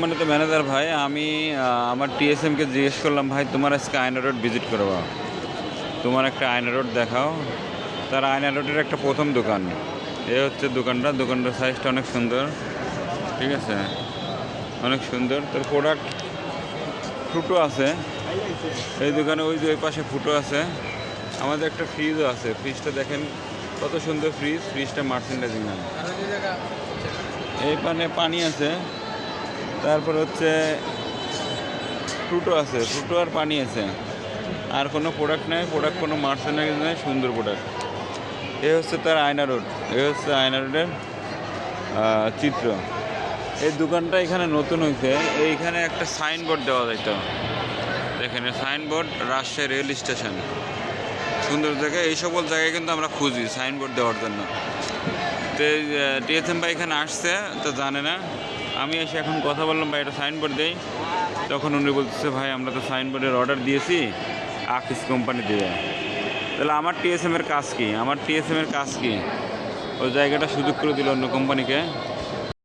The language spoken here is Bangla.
মানে তো ম্যানেজার ভাই আমি আমার টিএসএমকে জিজ্ঞেস করলাম, ভাই তোমার আজকে আয়না রোড ভিজিট করবো, তোমার একটা আয়না রোড দেখাও। তার আয়না রোডের একটা প্রথম দোকান, এ হচ্ছে দোকানটার সাইজটা অনেক সুন্দর, ঠিক আছে, অনেক সুন্দর। তার প্রোডাক্ট ফুটো আছে এই দোকানে, ওই যে ওই পাশে ফুটো আছে। আমাদের একটা ফ্রিজও আছে, ফ্রিজটা দেখেন কত সুন্দর ফ্রিজটা মার্চেন্ডাইজিং নাম। এই পানি আছে, তারপর হচ্ছে ফ্রুটো আছে, ফ্রুটো আর পানি আছে, আর কোনো প্রোডাক্ট নেই, কোনো মার্চেন্ডাইজ নেই, সুন্দর প্রোডাক্ট। এ হচ্ছে তার আয়না রোড, এ হচ্ছে আয়না রোডের চিত্র। এই দোকানটা এখানে নতুন হয়েছে, এইখানে একটা সাইনবোর্ড দেওয়া যাইতো, দেখেন সাইনবোর্ড, রাজশাহী রেল স্টেশন, সুন্দর জায়গায়। এই সকল জায়গায় কিন্তু আমরা খুঁজি সাইনবোর্ড দেওয়ার জন্য। তো টিএসএম ভাই এখানে আসছে, তো জানে না। আমি এসে এখন কথা বললাম, ভাই এটা সাইনবোর্ড দেই, তখন উনি বলতেছে, ভাই আমরা তো সাইনবোর্ডের অর্ডার দিয়েছি, আকিস কোম্পানি দিয়ে। তাহলে আমার টিএসএমের কাজ কি? ওই জায়গাটা সুযোগ করে দিল অন্য কোম্পানিকে।